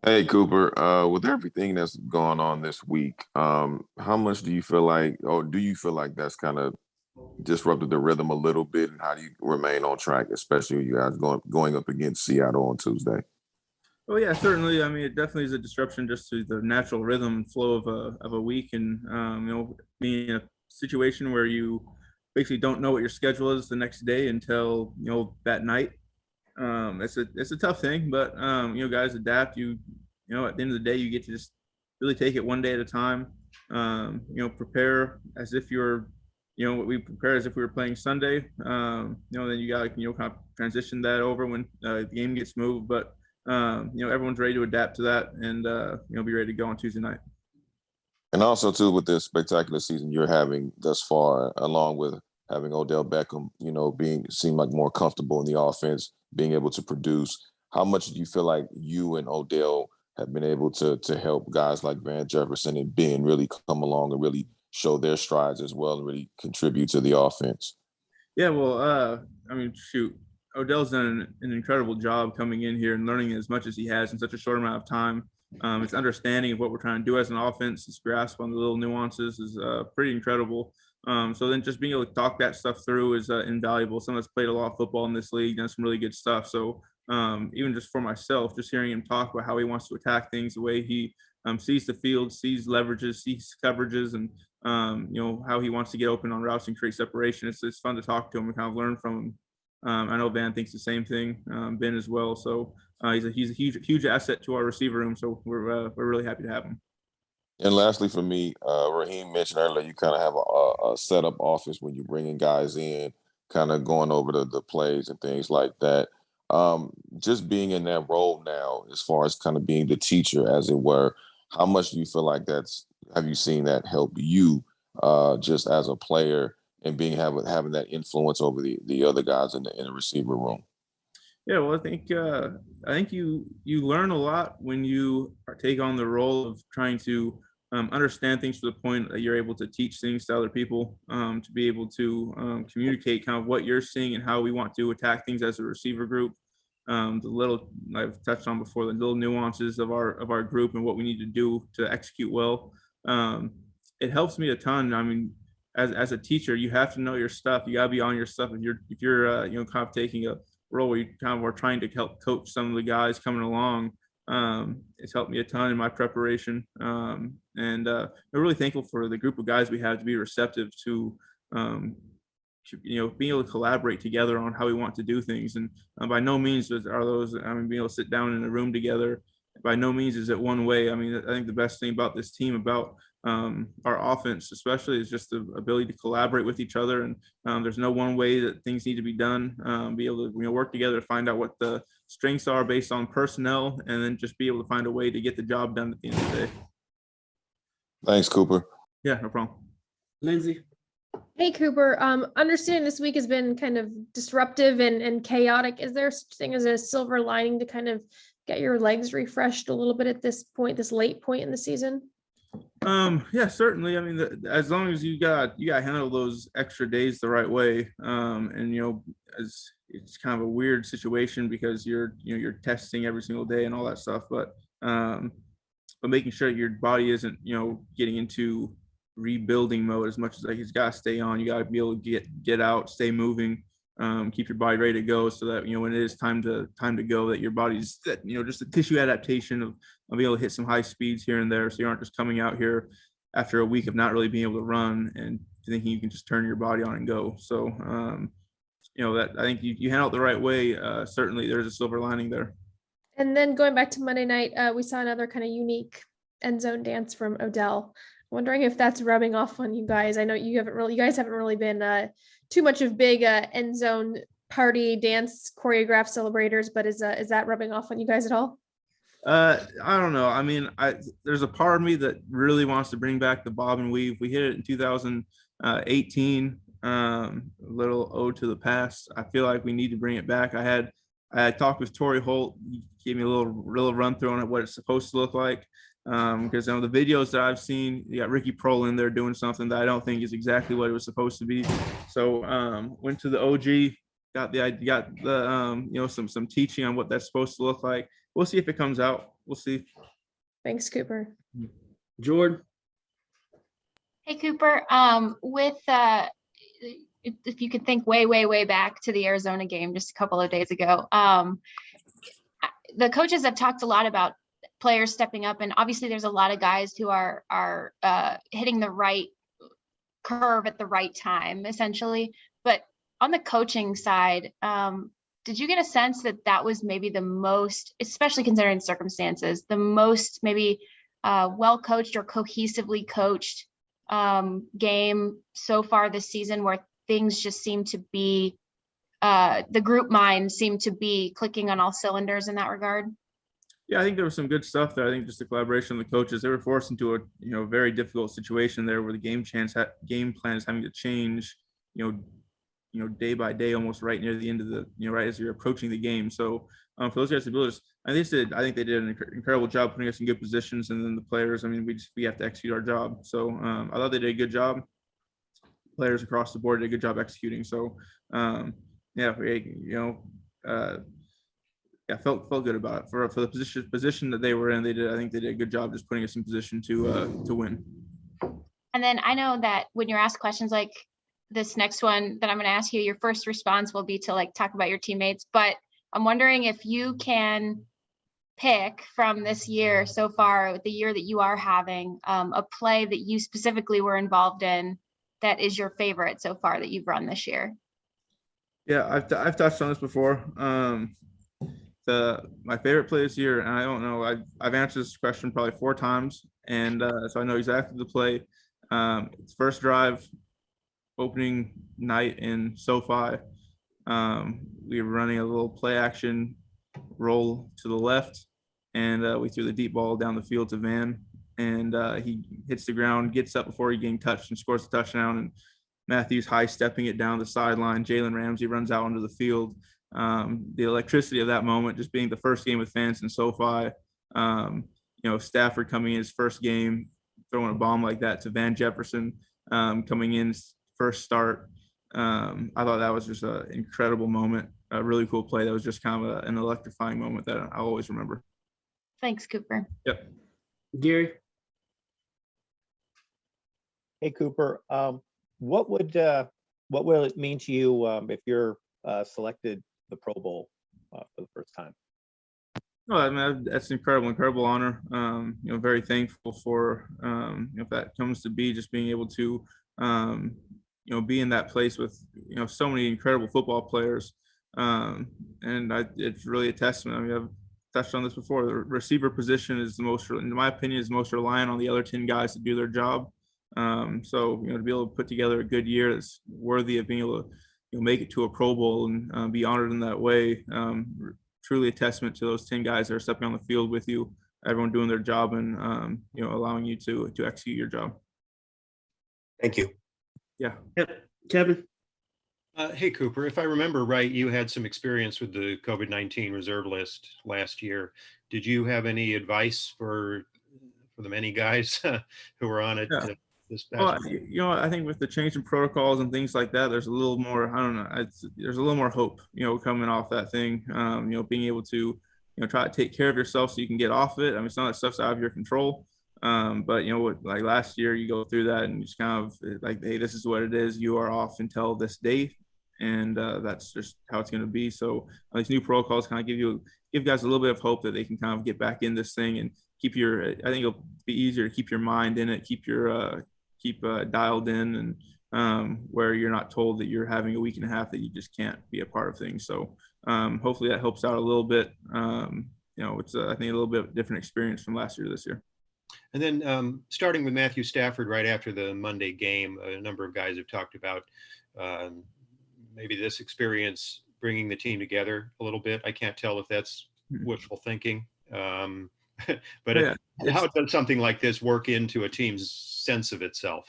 Hey Cooper, with everything that's going on this week, how much do you feel like, or do you feel like that's kind of disrupted the rhythm a little bit, and how do you remain on track, especially with you guys going up against Seattle on Tuesday? Oh yeah, certainly. I mean, it definitely is a disruption just to the natural rhythm and flow of a week, and being in a situation where you basically don't know what your schedule is the next day until that night. It's a tough thing, but guys adapt. At the end of the day, you get to just really take it one day at a time. Prepare as if you're, we prepare as if we were playing Sunday. Then you got to kind of transition that over when the game gets moved, but everyone's ready to adapt to that and be ready to go on Tuesday night. And also too, with this spectacular season you're having thus far, along with having Odell Beckham, being seem like more comfortable in the offense, being able to produce. How much do you feel like you and Odell have been able to help guys like Van Jefferson and Ben really come along and really show their strides as well and really contribute to the offense? Yeah, well, I mean, shoot, Odell's done an incredible job coming in here and learning as much as he has in such a short amount of time. His understanding of what we're trying to do as an offense, his grasp on the little nuances is pretty incredible. So then just being able to talk that stuff through is invaluable. Someone that's played a lot of football in this league, done some really good stuff. So even just for myself, just hearing him talk about how he wants to attack things, the way he sees the field, sees leverages, sees coverages, and how he wants to get open on routes and create separation. It's fun to talk to him and kind of learn from him. I know Van thinks the same thing, Ben as well. So he's a huge asset to our receiver room. So we're really happy to have him. And lastly, for me, Raheem mentioned earlier, you kind of have a setup office when you're bringing guys in, kind of going over the plays and things like that. Just being in that role now, as far as kind of being the teacher, as it were, how much do you feel like have you seen that help you just as a player and having that influence over the other guys in the receiver room? Yeah, well, I think you learn a lot when you take on the role of trying to understand things to the point that you're able to teach things to other people, to be able to communicate kind of what you're seeing and how we want to attack things as a receiver group. The little I've touched on before, the little nuances of our group and what we need to do to execute well. Um, it helps me a ton. I mean, as a teacher, you have to know your stuff. You gotta be on your stuff. If you're kind of taking a role where you kind of are trying to help coach some of the guys coming along. It's helped me a ton in my preparation, and I'm really thankful for the group of guys we have to be receptive um, being able to collaborate together on how we want to do things. And by no means are those, I mean, being able to sit down in a room together. By no means is it one way. I mean, I think the best thing about this team, about our offense, especially, is just the ability to collaborate with each other. And there's no one way that things need to be done. Be able to work together to find out what the strengths are based on personnel, and then just be able to find a way to get the job done at the end of the day. Thanks, Cooper. Yeah, no problem. Lindsay. Hey Cooper, understanding this week has been kind of disruptive and chaotic. Is there such thing as a silver lining to kind of get your legs refreshed a little bit at this point, this late point in the season? Yeah, certainly. I mean, as long as you got to handle those extra days the right way, and as it's kind of a weird situation because you're testing every single day and all that stuff, but making sure that your body isn't getting into rebuilding mode as much as like it's got to stay on. You got to be able to get out, stay moving, keep your body ready to go, so that when it is time to go, that your body's just a tissue adaptation of being able to hit some high speeds here and there, so you aren't just coming out here after a week of not really being able to run and thinking you can just turn your body on and go. So that I think you handle it the right way. Certainly there's a silver lining there. And then going back to Monday night, we saw another kind of unique end zone dance from Odell. Wondering if that's rubbing off on you guys. I know you guys haven't really been too much of big end zone party dance choreographed celebrators, but is that rubbing off on you guys at all? I don't know. I mean, there's a part of me that really wants to bring back the bob and weave. We hit it in 2018. A little ode to the past. I feel like we need to bring it back. I had talked with Torrey Holt. He gave me a little run through on what it's supposed to look like. Because the videos that I've seen, you got Ricky Prohl in there doing something that I don't think is exactly what it was supposed to be. So went to the OG, got the some teaching on what that's supposed to look like. We'll see if it comes out. we'll see. Thanks, Cooper. Jordan. Hey, Cooper, if you could think way back to the Arizona game just a couple of days ago, the coaches have talked a lot about players stepping up, and obviously there's a lot of guys who are hitting the right curve at the right time, essentially. But on the coaching side, did you get a sense that that was maybe the most, especially considering circumstances, the most maybe well coached or cohesively coached game so far this season, where things just seem to be the group mind seemed to be clicking on all cylinders in that regard? Yeah, I think there was some good stuff there. I think just the collaboration of the coaches, they were forced into a very difficult situation there where the game plan is having to change, day by day, almost right near the end of the, right as you're approaching the game. So for those guys to build us, I think they did an incredible job putting us in good positions, and then the players, I mean, we have to execute our job. So I thought they did a good job. Players across the board did a good job executing. So felt good about it for the position that they were in. I think they did a good job just putting us in position to win. And then I know that when you're asked questions like this next one that I'm going to ask you, your first response will be to talk about your teammates. But I'm wondering if you can pick from this year so far, the year that you are having, a play that you specifically were involved in that is your favorite so far that you've run this year. Yeah, I've touched on this before. My favorite play this year, and I don't know, I've answered this question probably 4 times, and so I know exactly the play. It's first drive, opening night in SoFi. We were running a little play action roll to the left, and we threw the deep ball down the field to Van, and he hits the ground, gets up before he getting touched, and scores a touchdown. And Matthews high stepping it down the sideline. Jalen Ramsey runs out onto the field. The electricity of that moment, just being the first game with fans in SoFi. Stafford coming in his first game, throwing a bomb like that to Van Jefferson, coming in first start. I thought that was just an incredible moment, a really cool play. That was just kind of an electrifying moment that I'll always remember. Thanks, Cooper. Yep. Gary. Hey, Cooper. What will it mean to you if you're selected the Pro Bowl for the first time? Well, I mean, that's an incredible honor. Very thankful for if that comes to be, just being able to be in that place with so many incredible football players, it's really a testament. I mean, I've touched on this before. The receiver position is in my opinion, is the most reliant on the other 10 guys to do their job. So to be able to put together a good year that's worthy of being able to make it to a Pro Bowl and be honored in that way. Truly a testament to those 10 guys that are stepping on the field with you, everyone doing their job and allowing you to execute your job. Thank you. Yeah. Kevin. Hey, Cooper, if I remember right, you had some experience with the COVID-19 reserve list last year. Did you have any advice for the many guys who were on it? Yeah. This past I think with the change in protocols and things like that, there's a little more, there's a little more hope, coming off that thing, being able to, try to take care of yourself so you can get off it. I mean, some of that stuff's out of your control. But like last year, you go through that and just kind of like, hey, this is what it is. You are off until this date. And that's just how it's going to be. So these new protocols kind of give guys a little bit of hope that they can kind of get back in this thing and I think it'll be easier to keep your mind in it, keep dialed in, and where you're not told that you're having a week and a half that you just can't be a part of things. So hopefully that helps out a little bit. It's I think a little bit different experience from last year to this year. And then starting with Matthew Stafford right after the Monday game, a number of guys have talked about maybe this experience bringing the team together a little bit. I can't tell if that's wishful thinking. But yeah, how does something like this work into a team's sense of itself?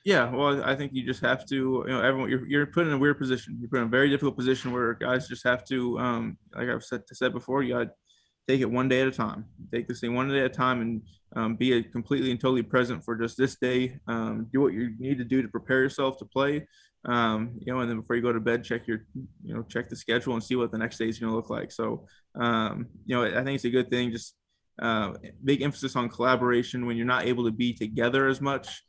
Yeah, well, I think you just have to, everyone, you're put in a weird position. You're put in a very difficult position where guys just have to, like I've said before, you got to take it one day at a time. Take this thing one day at a time and be completely and totally present for just this day. Do what you need to do to prepare yourself to play. And then before you go to bed, check the schedule and see what the next day is going to look like. So, I think it's a good thing. Just big emphasis on collaboration when you're not able to be together as much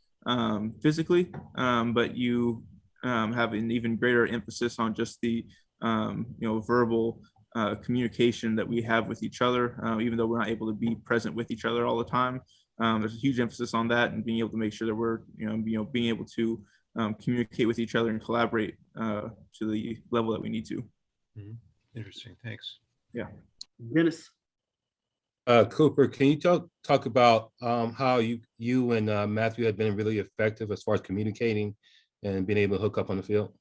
physically, but you have an even greater emphasis on just the verbal communication that we have with each other, even though we're not able to be present with each other all the time. There's a huge emphasis on that and being able to make sure that we're being able to communicate with each other and collaborate to the level that we need to. Interesting. Thanks. Yeah. Dennis. Cooper, can you talk about how you and Matthew have been really effective as far as communicating and being able to hook up on the field?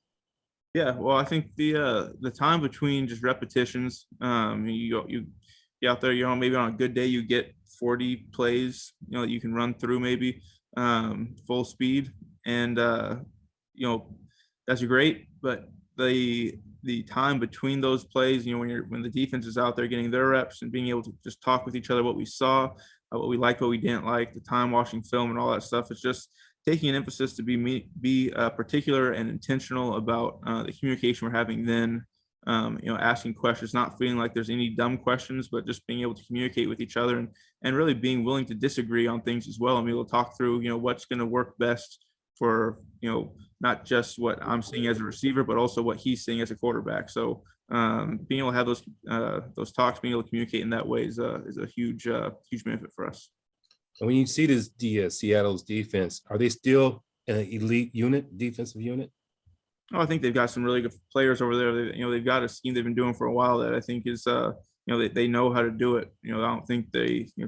Yeah, well, I think the time between just repetitions, you get out there, maybe on a good day you get 40 plays, that you can run through maybe full speed, and that's great. But the time between those plays, when the defense is out there getting their reps and being able to just talk with each other, what we saw, what we liked, what we didn't like, the time watching film and all that stuff, it's just taking an emphasis to be particular and intentional about the communication we're having then, asking questions, not feeling like there's any dumb questions, but just being able to communicate with each other and really being willing to disagree on things as well and be able to talk through, what's going to work best for, not just what I'm seeing as a receiver, but also what he's seeing as a quarterback. So being able to have those talks, being able to communicate in that way is a huge benefit for us. And when you see the Seattle's defense, are they still an elite defensive unit? Oh, I think they've got some really good players over there. They've got a scheme they've been doing for a while that I think is, they know how to do it. I don't think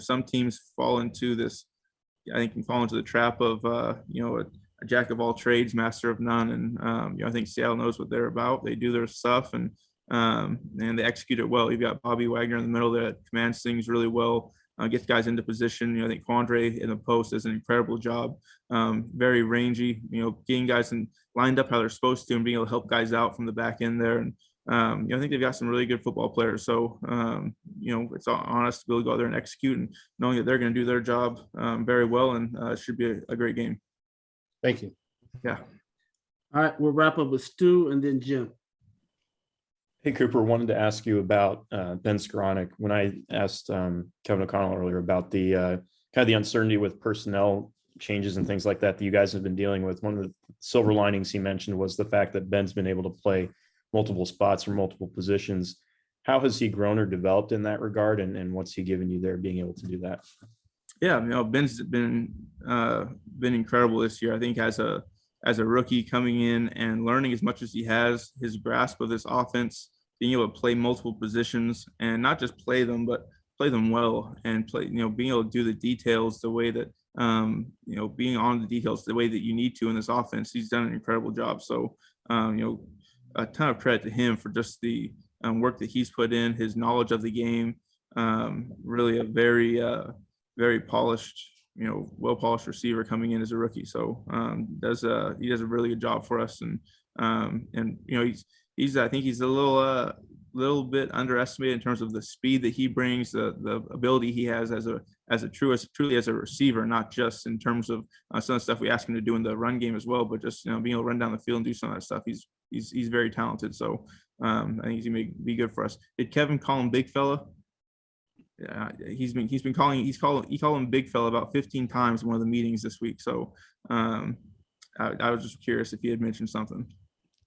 some teams fall into this. I think can fall into the trap of, a jack of all trades, master of none. And, I think Seattle knows what they're about. They do their stuff and they execute it well. You've got Bobby Wagner in the middle that commands things really well. Gets guys into position. I think Quandre in the post does an incredible job. Very rangy, getting guys lined up how they're supposed to and being able to help guys out from the back end there. And, I think they've got some really good football players. So, it's on us to be able to go out there and execute and knowing that they're going to do their job very well. And it should be a great game. Thank you. Yeah. All right, we'll wrap up with Stu and then Jim. Hey, Cooper, wanted to ask you about Ben Skoranek. When I asked Kevin O'Connell earlier about the kind of the uncertainty with personnel changes and things like that you guys have been dealing with, one of the silver linings he mentioned was the fact that Ben's been able to play multiple spots from multiple positions. How has he grown or developed in that regard, and what's he given you there being able to do that? Yeah, Ben's been incredible this year. I think as a rookie coming in and learning as much as he has, his grasp of this offense, being able to play multiple positions and not just play them, but play them well and being able to do the details the way that, being on the details the way that you need to in this offense. He's done an incredible job. So, a ton of credit to him for just the work that he's put in, his knowledge of the game, really a very, very polished, well-polished receiver coming in as a rookie. So he does a really good job for us. And I think he's a little bit underestimated in terms of the speed that he brings, the ability he has truly as a receiver, not just in terms of some of the stuff we ask him to do in the run game as well, but just, being able to run down the field and do some of that stuff. He's very talented. So I think he's gonna be good for us. Did Kevin call him big fella? Yeah, he called him big fella about 15 times in one of the meetings this week. So I was just curious if he had mentioned something.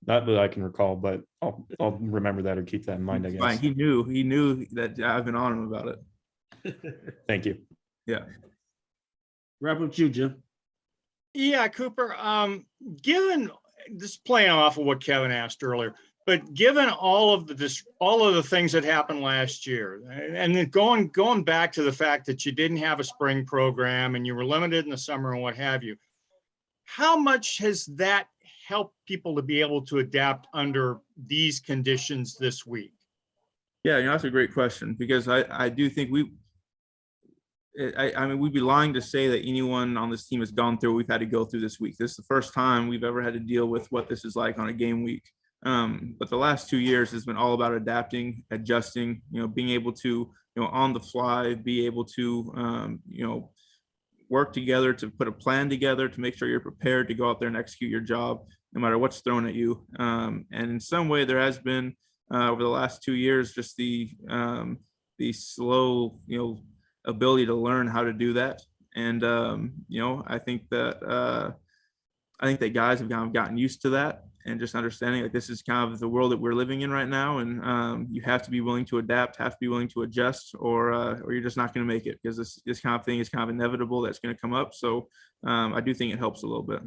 Not that I can recall, but I'll remember that or keep that in mind, I guess. Fine. He knew that I've been on him about it. Thank you. Yeah. Wrap up with you, Jim. Yeah, Cooper, given this playing off of what Kevin asked earlier, but given all of the things that happened last year, and then going back to the fact that you didn't have a spring program and you were limited in the summer and what have you, how much has that helped people to be able to adapt under these conditions this week? Yeah, that's a great question, because I do think we'd be lying to say that anyone on this team has gone through what we've had to go through this week. This is the first time we've ever had to deal with what this is like on a game week. But the last 2 years has been all about adapting, adjusting, being able to, on the fly, be able to, work together to put a plan together to make sure you're prepared to go out there and execute your job, no matter what's thrown at you. And in some way there has been over the last 2 years, just the slow, ability to learn how to do that. And I think that guys have kind of gotten used to that, and just understanding like this is kind of the world that we're living in right now, and you have to be willing to adapt, have to be willing to adjust, or you're just not going to make it, because this kind of thing is kind of inevitable that's going to come up. So I do think it helps a little bit.